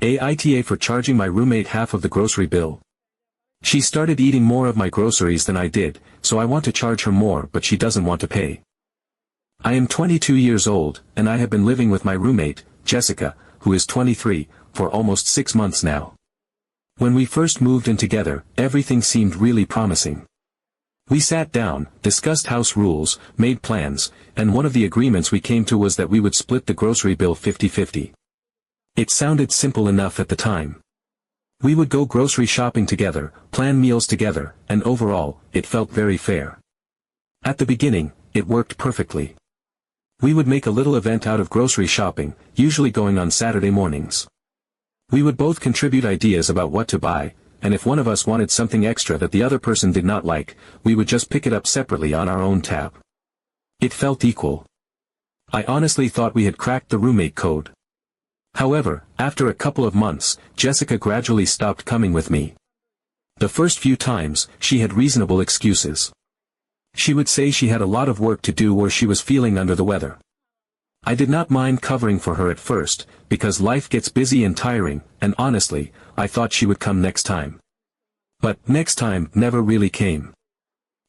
AITA for charging my roommate half of the grocery bill. She started eating more of my groceries than I did, so I want to charge her more but she doesn't want to pay. I am 22 years old, and I have been living with my roommate, Jessica, who is 23, for almost 6 months now. When we first moved in together, everything seemed really promising. We sat down, discussed house rules, made plans, and one of the agreements we came to was that we would split the grocery bill 50-50. It sounded simple enough at the time. We would go grocery shopping together, plan meals together, and overall, it felt very fair. At the beginning, it worked perfectly. We would make a little event out of grocery shopping, usually going on Saturday mornings. We would both contribute ideas about what to buy, and if one of us wanted something extra that the other person did not like, we would just pick it up separately on our own tab. It felt equal. I honestly thought we had cracked the roommate code. However, after a couple of months, Jessica gradually stopped coming with me. The first few times, she had reasonable excuses. She would say she had a lot of work to do or she was feeling under the weather. I did not mind covering for her at first, because life gets busy and tiring, and honestly, I thought she would come next time. But next time never really came.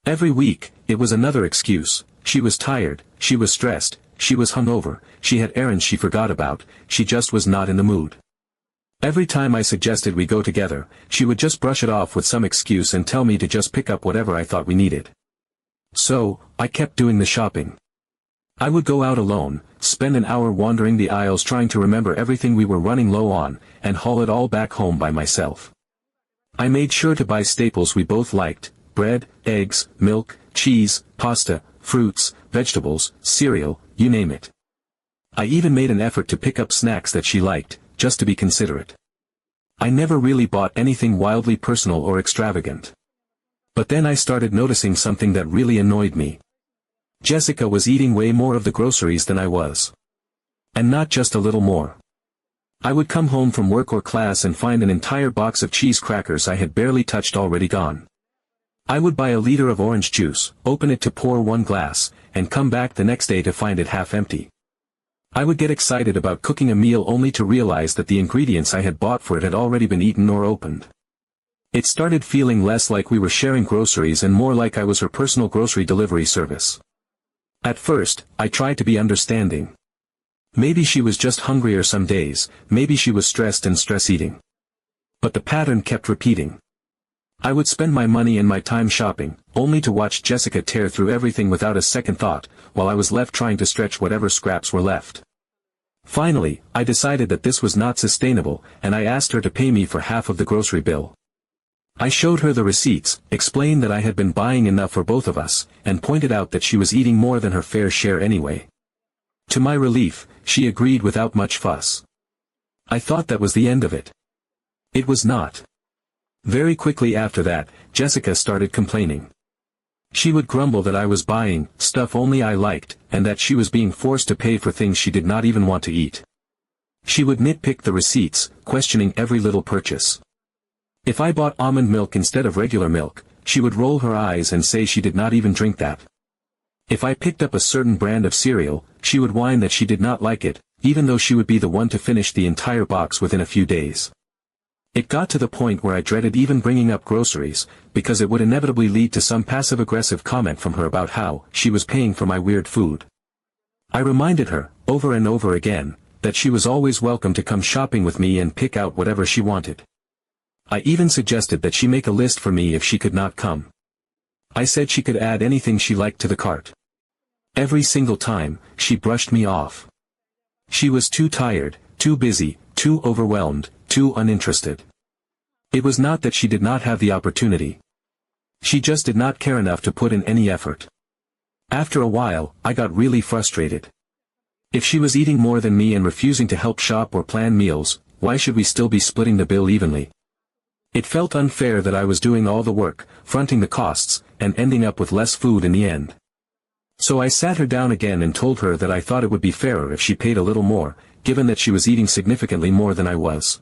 Every week, it was another excuse. She was tired, she was stressed, she was hungover, she had errands she forgot about, she just was not in the mood. Every time I suggested we go together, she would just brush it off with some excuse and tell me to just pick up whatever I thought we needed. So, I kept doing the shopping. I would go out alone, spend an hour wandering the aisles trying to remember everything we were running low on, and haul it all back home by myself. I made sure to buy staples we both liked: bread, eggs, milk, cheese, pasta, fruits, vegetables, cereal, you name it. I even made an effort to pick up snacks that she liked, just to be considerate. I never really bought anything wildly personal or extravagant. But then I started noticing something that really annoyed me. Jessica was eating way more of the groceries than I was. And not just a little more. I would come home from work or class and find an entire box of cheese crackers I had barely touched already gone. I would buy a liter of orange juice, open it to pour one glass, and come back the next day to find it half empty. I would get excited about cooking a meal only to realize that the ingredients I had bought for it had already been eaten or opened. It started feeling less like we were sharing groceries and more like I was her personal grocery delivery service. At first, I tried to be understanding. Maybe she was just hungrier some days, maybe she was stressed and stress eating. But the pattern kept repeating. I would spend my money and my time shopping, only to watch Jessica tear through everything without a second thought, while I was left trying to stretch whatever scraps were left. Finally, I decided that this was not sustainable, and I asked her to pay me for half of the grocery bill. I showed her the receipts, explained that I had been buying enough for both of us, and pointed out that she was eating more than her fair share anyway. To my relief, she agreed without much fuss. I thought that was the end of it. It was not. Very quickly after that, Jessica started complaining. She would grumble that I was buying stuff only I liked, and that she was being forced to pay for things she did not even want to eat. She would nitpick the receipts, questioning every little purchase. If I bought almond milk instead of regular milk, she would roll her eyes and say she did not even drink that. If I picked up a certain brand of cereal, she would whine that she did not like it, even though she would be the one to finish the entire box within a few days. It got to the point where I dreaded even bringing up groceries, because it would inevitably lead to some passive-aggressive comment from her about how she was paying for my weird food. I reminded her, over and over again, that she was always welcome to come shopping with me and pick out whatever she wanted. I even suggested that she make a list for me if she could not come. I said she could add anything she liked to the cart. Every single time, she brushed me off. She was too tired, too busy, too overwhelmed, too uninterested. It was not that she did not have the opportunity. She just did not care enough to put in any effort. After a while, I got really frustrated. If she was eating more than me and refusing to help shop or plan meals, why should we still be splitting the bill evenly? It felt unfair that I was doing all the work, fronting the costs, and ending up with less food in the end. So I sat her down again and told her that I thought it would be fairer if she paid a little more, given that she was eating significantly more than I was.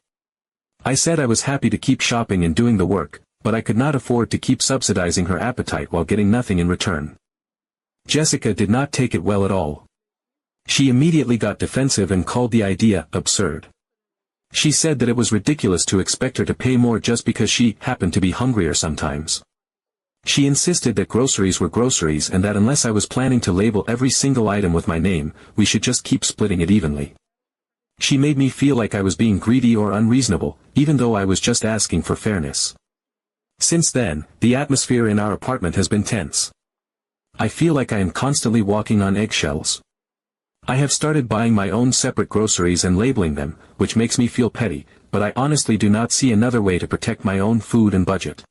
I said I was happy to keep shopping and doing the work, but I could not afford to keep subsidizing her appetite while getting nothing in return. Jessica did not take it well at all. She immediately got defensive and called the idea absurd. She said that it was ridiculous to expect her to pay more just because she happened to be hungrier sometimes. She insisted that groceries were groceries and that unless I was planning to label every single item with my name, we should just keep splitting it evenly. She made me feel like I was being greedy or unreasonable, even though I was just asking for fairness. Since then, the atmosphere in our apartment has been tense. I feel like I am constantly walking on eggshells. I have started buying my own separate groceries and labeling them, which makes me feel petty, but I honestly do not see another way to protect my own food and budget.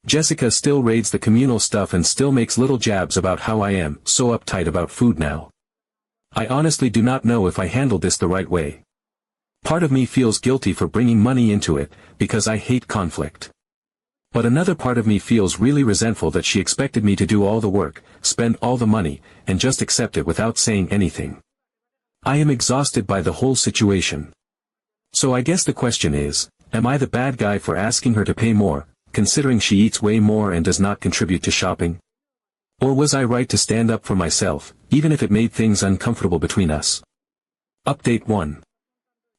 Jessica still raids the communal stuff and still makes little jabs about how I am so uptight about food now. I honestly do not know if I handled this the right way. Part of me feels guilty for bringing money into it, because I hate conflict. But another part of me feels really resentful that she expected me to do all the work, spend all the money, and just accept it without saying anything. I am exhausted by the whole situation. So I guess the question is, am I the bad guy for asking her to pay more, considering she eats way more and does not contribute to shopping? Or was I right to stand up for myself, even if it made things uncomfortable between us? Update 1.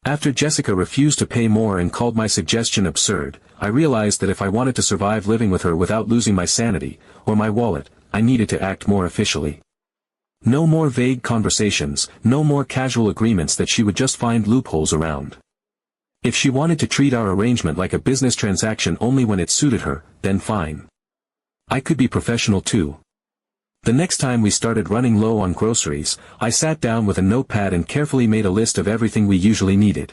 After Jessica refused to pay more and called my suggestion absurd, I realized that if I wanted to survive living with her without losing my sanity, or my wallet, I needed to act more officially. No more vague conversations, no more casual agreements that she would just find loopholes around. If she wanted to treat our arrangement like a business transaction only when it suited her, then fine. I could be professional too. The next time we started running low on groceries, I sat down with a notepad and carefully made a list of everything we usually needed.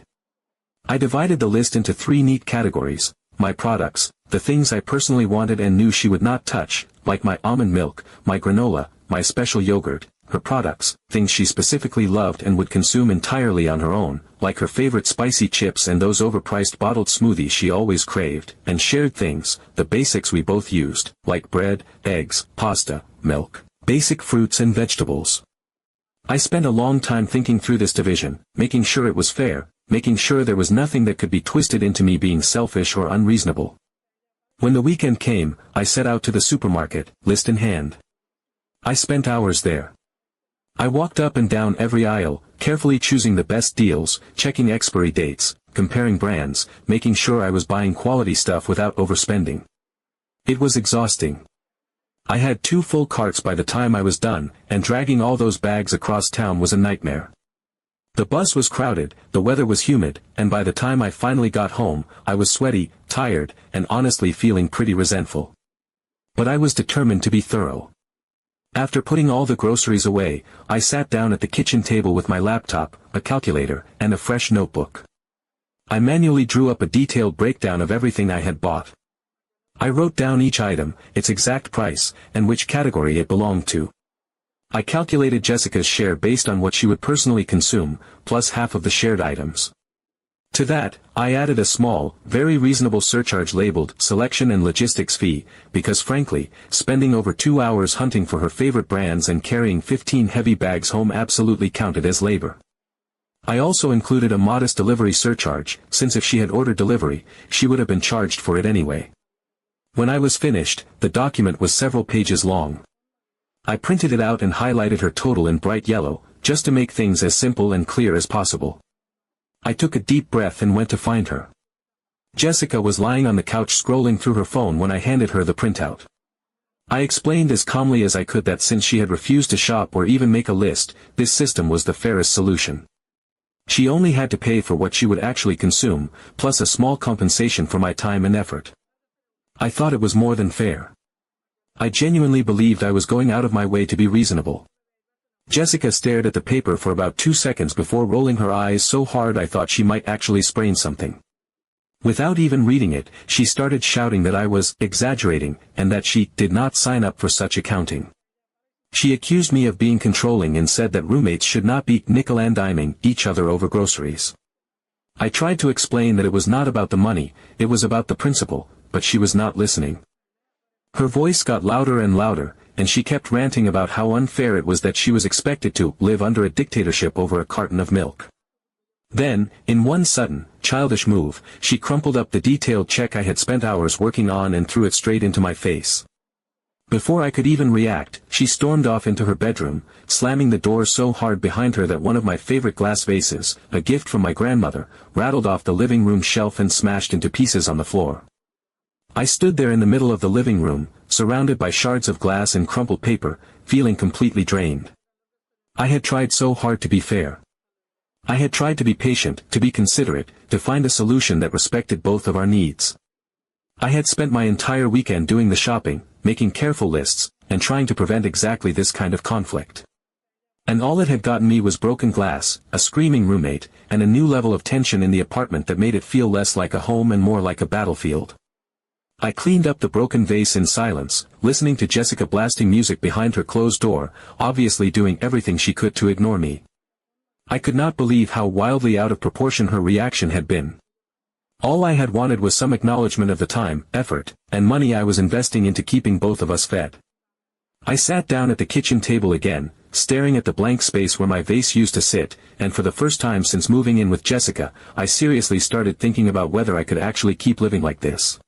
I divided the list into 3 neat categories: my products, the things I personally wanted and knew she would not touch, like my almond milk, my granola, my special yogurt; her products, things she specifically loved and would consume entirely on her own, like her favorite spicy chips and those overpriced bottled smoothies she always craved; and shared things, the basics we both used, like bread, eggs, pasta, milk, basic fruits and vegetables. I spent a long time thinking through this division, making sure it was fair, making sure there was nothing that could be twisted into me being selfish or unreasonable. When the weekend came, I set out to the supermarket, list in hand. I spent hours there. I walked up and down every aisle, carefully choosing the best deals, checking expiry dates, comparing brands, making sure I was buying quality stuff without overspending. It was exhausting. I had 2 full carts by the time I was done, and dragging all those bags across town was a nightmare. The bus was crowded, the weather was humid, and by the time I finally got home, I was sweaty, tired, and honestly feeling pretty resentful. But I was determined to be thorough. After putting all the groceries away, I sat down at the kitchen table with my laptop, a calculator, and a fresh notebook. I manually drew up a detailed breakdown of everything I had bought. I wrote down each item, its exact price, and which category it belonged to. I calculated Jessica's share based on what she would personally consume, plus half of the shared items. To that, I added a small, very reasonable surcharge labeled selection and logistics fee, because frankly, spending over 2 hours hunting for her favorite brands and carrying 15 heavy bags home absolutely counted as labor. I also included a modest delivery surcharge, since if she had ordered delivery, she would have been charged for it anyway. When I was finished, the document was several pages long. I printed it out and highlighted her total in bright yellow, just to make things as simple and clear as possible. I took a deep breath and went to find her. Jessica was lying on the couch scrolling through her phone when I handed her the printout. I explained as calmly as I could that since she had refused to shop or even make a list, this system was the fairest solution. She only had to pay for what she would actually consume, plus a small compensation for my time and effort. I thought it was more than fair. I genuinely believed I was going out of my way to be reasonable. Jessica stared at the paper for about 2 seconds before rolling her eyes so hard I thought she might actually sprain something. Without even reading it, she started shouting that I was exaggerating, and that she did not sign up for such accounting. She accused me of being controlling and said that roommates should not be nickel-and-diming each other over groceries. I tried to explain that it was not about the money, it was about the principle, but she was not listening. Her voice got louder and louder, and she kept ranting about how unfair it was that she was expected to live under a dictatorship over a carton of milk. Then, in one sudden, childish move, she crumpled up the detailed check I had spent hours working on and threw it straight into my face. Before I could even react, she stormed off into her bedroom, slamming the door so hard behind her that one of my favorite glass vases, a gift from my grandmother, rattled off the living room shelf and smashed into pieces on the floor. I stood there in the middle of the living room, surrounded by shards of glass and crumpled paper, feeling completely drained. I had tried so hard to be fair. I had tried to be patient, to be considerate, to find a solution that respected both of our needs. I had spent my entire weekend doing the shopping, making careful lists, and trying to prevent exactly this kind of conflict. And all it had gotten me was broken glass, a screaming roommate, and a new level of tension in the apartment that made it feel less like a home and more like a battlefield. I cleaned up the broken vase in silence, listening to Jessica blasting music behind her closed door, obviously doing everything she could to ignore me. I could not believe how wildly out of proportion her reaction had been. All I had wanted was some acknowledgement of the time, effort, and money I was investing into keeping both of us fed. I sat down at the kitchen table again, staring at the blank space where my vase used to sit, and for the first time since moving in with Jessica, I seriously started thinking about whether I could actually keep living like this.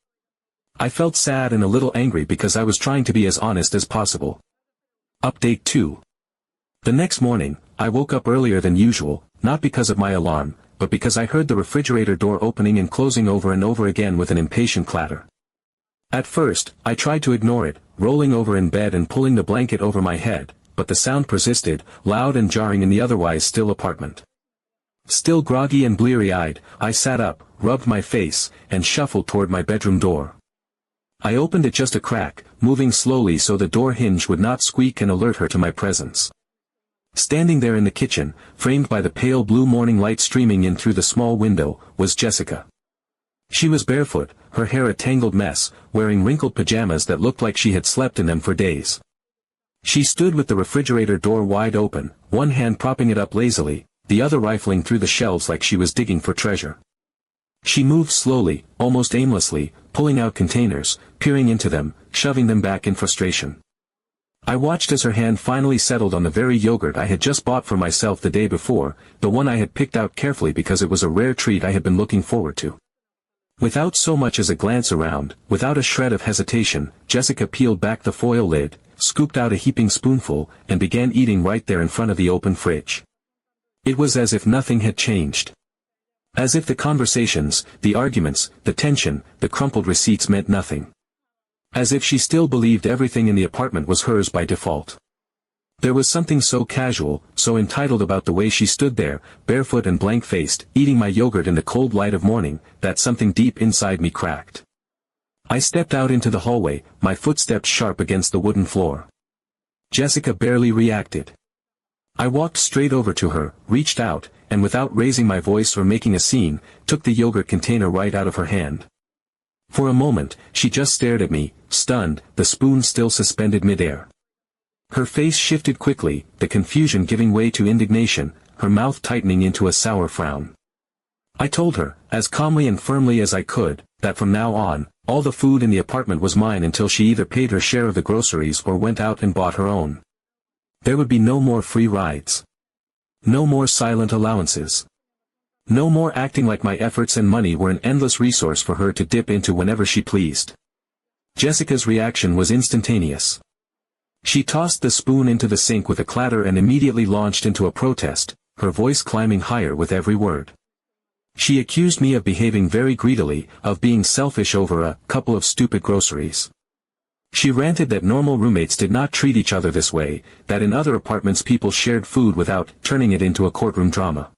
I felt sad and a little angry because I was trying to be as honest as possible. Update 2. The next morning, I woke up earlier than usual, not because of my alarm, but because I heard the refrigerator door opening and closing over and over again with an impatient clatter. At first, I tried to ignore it, rolling over in bed and pulling the blanket over my head, but the sound persisted, loud and jarring in the otherwise still apartment. Still groggy and bleary-eyed, I sat up, rubbed my face, and shuffled toward my bedroom door. I opened it just a crack, moving slowly so the door hinge would not squeak and alert her to my presence. Standing there in the kitchen, framed by the pale blue morning light streaming in through the small window, was Jessica. She was barefoot, her hair a tangled mess, wearing wrinkled pajamas that looked like she had slept in them for days. She stood with the refrigerator door wide open, one hand propping it up lazily, the other rifling through the shelves like she was digging for treasure. She moved slowly, almost aimlessly, pulling out containers, peering into them, shoving them back in frustration. I watched as her hand finally settled on the very yogurt I had just bought for myself the day before, the one I had picked out carefully because it was a rare treat I had been looking forward to. Without so much as a glance around, without a shred of hesitation, Jessica peeled back the foil lid, scooped out a heaping spoonful, and began eating right there in front of the open fridge. It was as if nothing had changed. As if the conversations, the arguments, the tension, the crumpled receipts meant nothing. As if she still believed everything in the apartment was hers by default. There was something so casual, so entitled about the way she stood there, barefoot and blank-faced, eating my yogurt in the cold light of morning, that something deep inside me cracked. I stepped out into the hallway, my footsteps sharp against the wooden floor. Jessica barely reacted. I walked straight over to her, reached out, and without raising my voice or making a scene, took the yogurt container right out of her hand. For a moment, she just stared at me, stunned, the spoon still suspended midair. Her face shifted quickly, the confusion giving way to indignation, her mouth tightening into a sour frown. I told her, as calmly and firmly as I could, that from now on, all the food in the apartment was mine until she either paid her share of the groceries or went out and bought her own. There would be no more free rides. No more silent allowances. No more acting like my efforts and money were an endless resource for her to dip into whenever she pleased. Jessica's reaction was instantaneous. She tossed the spoon into the sink with a clatter and immediately launched into a protest, her voice climbing higher with every word. She accused me of behaving very greedily, of being selfish over a couple of stupid groceries. She ranted that normal roommates did not treat each other this way, that in other apartments people shared food without turning it into a courtroom drama.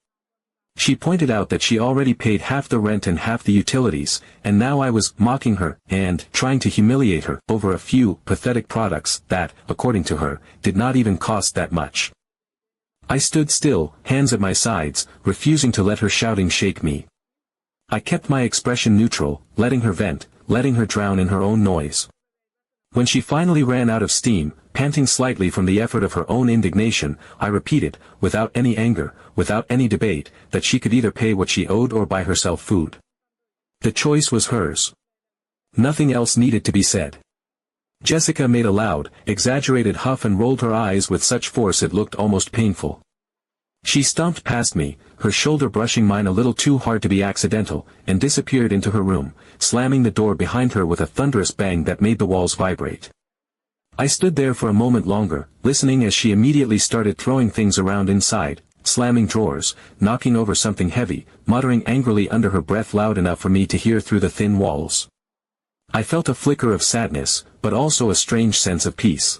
She pointed out that she already paid half the rent and half the utilities, and now I was mocking her and trying to humiliate her over a few pathetic products that, according to her, did not even cost that much. I stood still, hands at my sides, refusing to let her shouting shake me. I kept my expression neutral, letting her vent, letting her drown in her own noise. When she finally ran out of steam, panting slightly from the effort of her own indignation, I repeated, without any anger, without any debate, that she could either pay what she owed or buy herself food. The choice was hers. Nothing else needed to be said. Jessica made a loud, exaggerated huff and rolled her eyes with such force it looked almost painful. She stomped past me, her shoulder brushing mine a little too hard to be accidental, and disappeared into her room, slamming the door behind her with a thunderous bang that made the walls vibrate. I stood there for a moment longer, listening as she immediately started throwing things around inside, slamming drawers, knocking over something heavy, muttering angrily under her breath loud enough for me to hear through the thin walls. I felt a flicker of sadness, but also a strange sense of peace.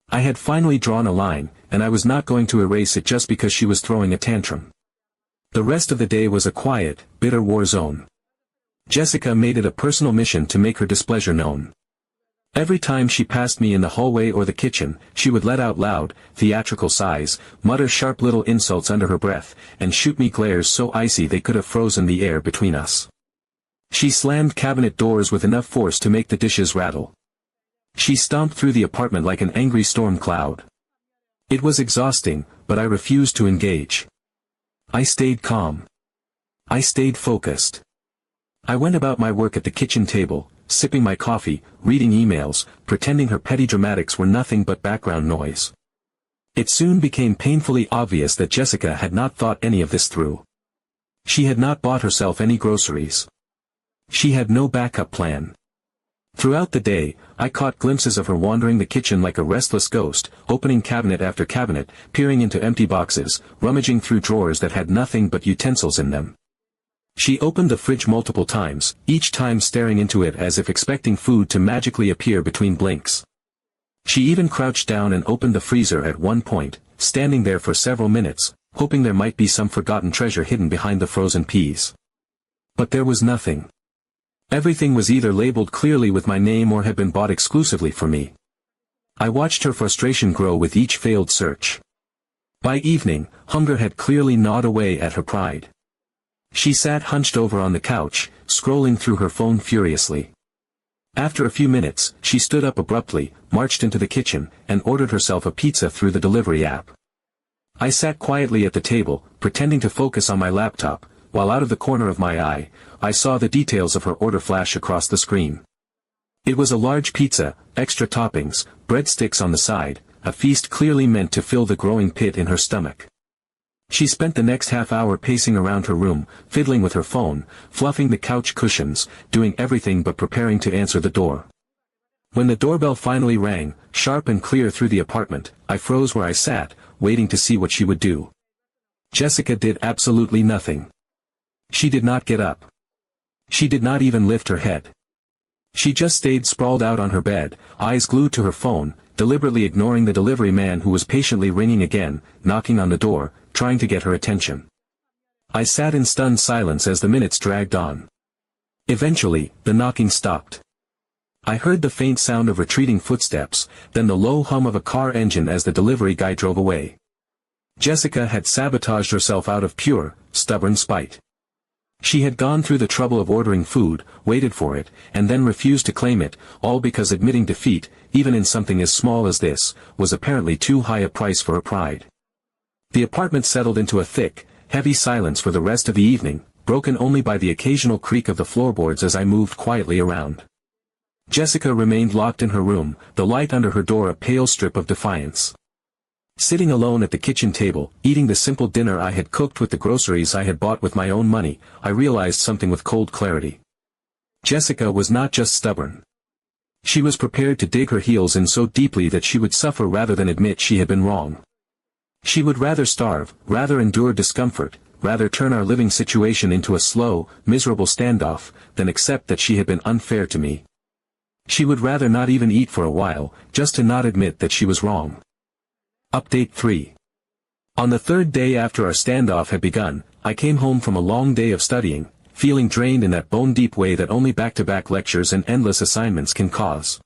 I had finally drawn a line, and I was not going to erase it just because she was throwing a tantrum. The rest of the day was a quiet, bitter war zone. Jessica made it a personal mission to make her displeasure known. Every time she passed me in the hallway or the kitchen, she would let out loud, theatrical sighs, mutter sharp little insults under her breath, and shoot me glares so icy they could have frozen the air between us. She slammed cabinet doors with enough force to make the dishes rattle. She stomped through the apartment like an angry storm cloud. It was exhausting, but I refused to engage. I stayed calm. I stayed focused. I went about my work at the kitchen table, sipping my coffee, reading emails, pretending her petty dramatics were nothing but background noise. It soon became painfully obvious that Jessica had not thought any of this through. She had not bought herself any groceries. She had no backup plan. Throughout the day, I caught glimpses of her wandering the kitchen like a restless ghost, opening cabinet after cabinet, peering into empty boxes, rummaging through drawers that had nothing but utensils in them. She opened the fridge multiple times, each time staring into it as if expecting food to magically appear between blinks. She even crouched down and opened the freezer at one point, standing there for several minutes, hoping there might be some forgotten treasure hidden behind the frozen peas. But there was nothing. Everything was either labeled clearly with my name or had been bought exclusively for me. I watched her frustration grow with each failed search. By evening, hunger had clearly gnawed away at her pride. She sat hunched over on the couch, scrolling through her phone furiously. After a few minutes, she stood up abruptly, marched into the kitchen, and ordered herself a pizza through the delivery app. I sat quietly at the table, pretending to focus on my laptop, while out of the corner of my eye, I saw the details of her order flash across the screen. It was a large pizza, extra toppings, breadsticks on the side, a feast clearly meant to fill the growing pit in her stomach. She spent the next half hour pacing around her room, fiddling with her phone, fluffing the couch cushions, doing everything but preparing to answer the door. When the doorbell finally rang, sharp and clear through the apartment, I froze where I sat, waiting to see what she would do. Jessica did absolutely nothing. She did not get up. She did not even lift her head. She just stayed sprawled out on her bed, eyes glued to her phone, deliberately ignoring the delivery man who was patiently ringing again, knocking on the door, trying to get her attention. I sat in stunned silence as the minutes dragged on. Eventually, the knocking stopped. I heard the faint sound of retreating footsteps, then the low hum of a car engine as the delivery guy drove away. Jessica had sabotaged herself out of pure, stubborn spite. She had gone through the trouble of ordering food, waited for it, and then refused to claim it, all because admitting defeat, even in something as small as this, was apparently too high a price for her pride. The apartment settled into a thick, heavy silence for the rest of the evening, broken only by the occasional creak of the floorboards as I moved quietly around. Jessica remained locked in her room, the light under her door a pale strip of defiance. Sitting alone at the kitchen table, eating the simple dinner I had cooked with the groceries I had bought with my own money, I realized something with cold clarity. Jessica was not just stubborn. She was prepared to dig her heels in so deeply that she would suffer rather than admit she had been wrong. She would rather starve, rather endure discomfort, rather turn our living situation into a slow, miserable standoff, than accept that she had been unfair to me. She would rather not even eat for a while, just to not admit that she was wrong. Update 3. On the third day after our standoff had begun, I came home from a long day of studying, feeling drained in that bone-deep way that only back-to-back lectures and endless assignments can cause.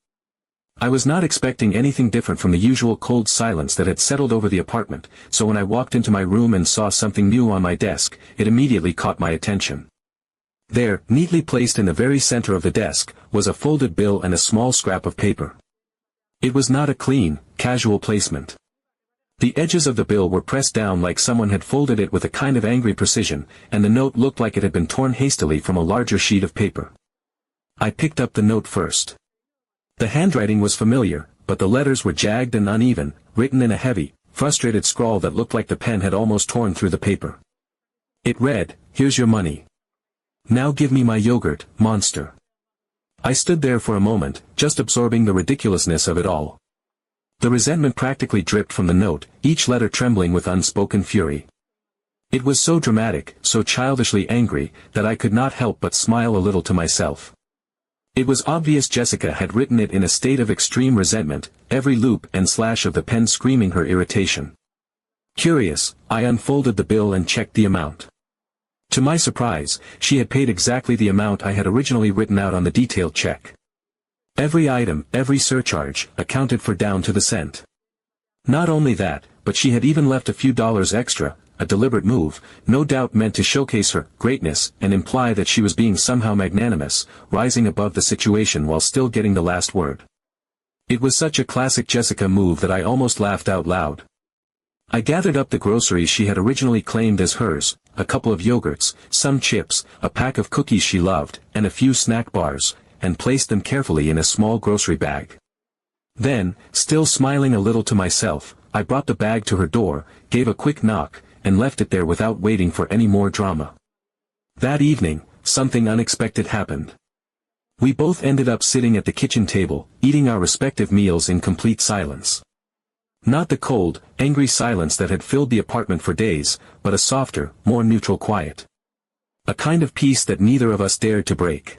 I was not expecting anything different from the usual cold silence that had settled over the apartment, so when I walked into my room and saw something new on my desk, it immediately caught my attention. There, neatly placed in the very center of the desk, was a folded bill and a small scrap of paper. It was not a clean, casual placement. The edges of the bill were pressed down like someone had folded it with a kind of angry precision, and the note looked like it had been torn hastily from a larger sheet of paper. I picked up the note first. The handwriting was familiar, but the letters were jagged and uneven, written in a heavy, frustrated scrawl that looked like the pen had almost torn through the paper. It read, "Here's your money. Now give me my yogurt, monster." I stood there for a moment, just absorbing the ridiculousness of it all. The resentment practically dripped from the note, each letter trembling with unspoken fury. It was so dramatic, so childishly angry, that I could not help but smile a little to myself. It was obvious Jessica had written it in a state of extreme resentment, every loop and slash of the pen screaming her irritation. Curious, I unfolded the bill and checked the amount. To my surprise, she had paid exactly the amount I had originally written out on the detailed check. Every item, every surcharge, accounted for down to the cent. Not only that, but she had even left a few dollars extra, a deliberate move, no doubt meant to showcase her greatness and imply that she was being somehow magnanimous, rising above the situation while still getting the last word. It was such a classic Jessica move that I almost laughed out loud. I gathered up the groceries she had originally claimed as hers, a couple of yogurts, some chips, a pack of cookies she loved, and a few snack bars, and placed them carefully in a small grocery bag. Then, still smiling a little to myself, I brought the bag to her door, gave a quick knock, and left it there without waiting for any more drama. That evening, something unexpected happened. We both ended up sitting at the kitchen table, eating our respective meals in complete silence. Not the cold, angry silence that had filled the apartment for days, but a softer, more neutral quiet. A kind of peace that neither of us dared to break.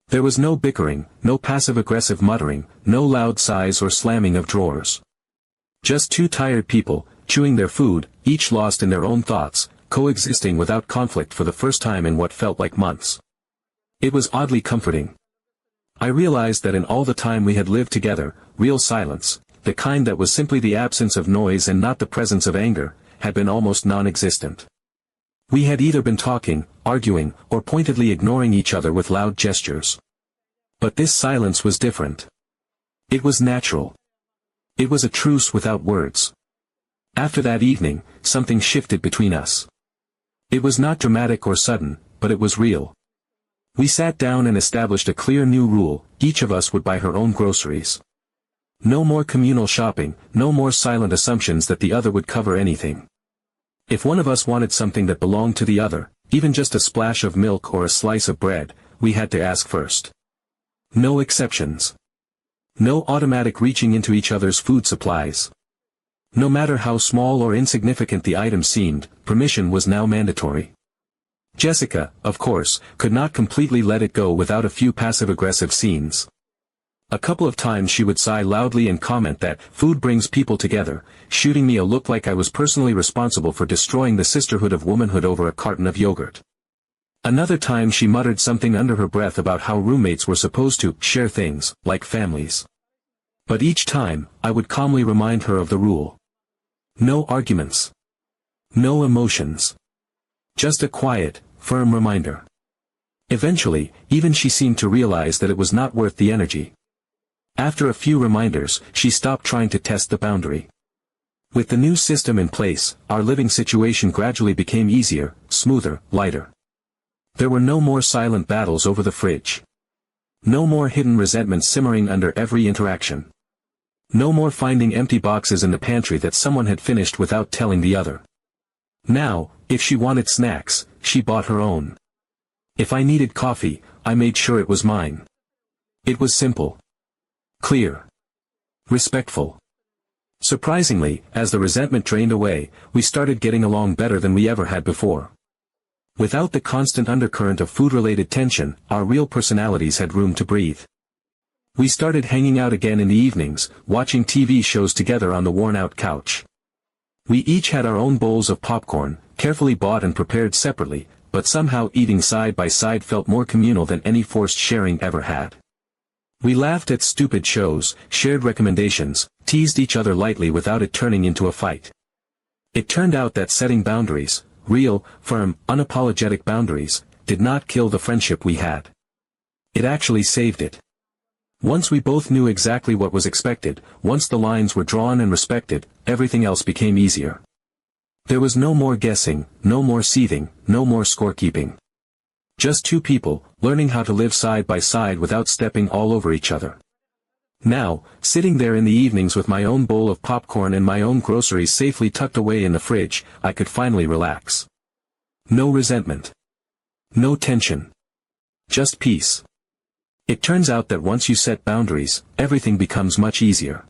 There was no bickering, no passive-aggressive muttering, no loud sighs or slamming of drawers. Just two tired people, chewing their food, each lost in their own thoughts, coexisting without conflict for the first time in what felt like months. It was oddly comforting. I realized that in all the time we had lived together, real silence, the kind that was simply the absence of noise and not the presence of anger, had been almost non-existent. We had either been talking, arguing, or pointedly ignoring each other with loud gestures. But this silence was different. It was natural. It was a truce without words. After that evening, something shifted between us. It was not dramatic or sudden, but it was real. We sat down and established a clear new rule: each of us would buy her own groceries. No more communal shopping, no more silent assumptions that the other would cover anything. If one of us wanted something that belonged to the other, even just a splash of milk or a slice of bread, we had to ask first. No exceptions. No automatic reaching into each other's food supplies. No matter how small or insignificant the item seemed, permission was now mandatory. Jessica, of course, could not completely let it go without a few passive-aggressive scenes. A couple of times she would sigh loudly and comment that food brings people together, shooting me a look like I was personally responsible for destroying the sisterhood of womanhood over a carton of yogurt. Another time she muttered something under her breath about how roommates were supposed to share things, like families. But each time, I would calmly remind her of the rule. No arguments. No emotions. Just a quiet, firm reminder. Eventually, even she seemed to realize that it was not worth the energy. After a few reminders, she stopped trying to test the boundary. With the new system in place, our living situation gradually became easier, smoother, lighter. There were no more silent battles over the fridge. No more hidden resentment simmering under every interaction. No more finding empty boxes in the pantry that someone had finished without telling the other. Now, if she wanted snacks, she bought her own. If I needed coffee, I made sure it was mine. It was simple. Clear. Respectful. Surprisingly, as the resentment drained away, we started getting along better than we ever had before. Without the constant undercurrent of food-related tension, our real personalities had room to breathe. We started hanging out again in the evenings, watching TV shows together on the worn-out couch. We each had our own bowls of popcorn, carefully bought and prepared separately, but somehow eating side by side felt more communal than any forced sharing ever had. We laughed at stupid shows, shared recommendations, teased each other lightly without it turning into a fight. It turned out that setting boundaries, real, firm, unapologetic boundaries, did not kill the friendship we had. It actually saved it. Once we both knew exactly what was expected, once the lines were drawn and respected, everything else became easier. There was no more guessing, no more seething, no more scorekeeping. Just two people, learning how to live side by side without stepping all over each other. Now, sitting there in the evenings with my own bowl of popcorn and my own groceries safely tucked away in the fridge, I could finally relax. No resentment. No tension. Just peace. It turns out that once you set boundaries, everything becomes much easier.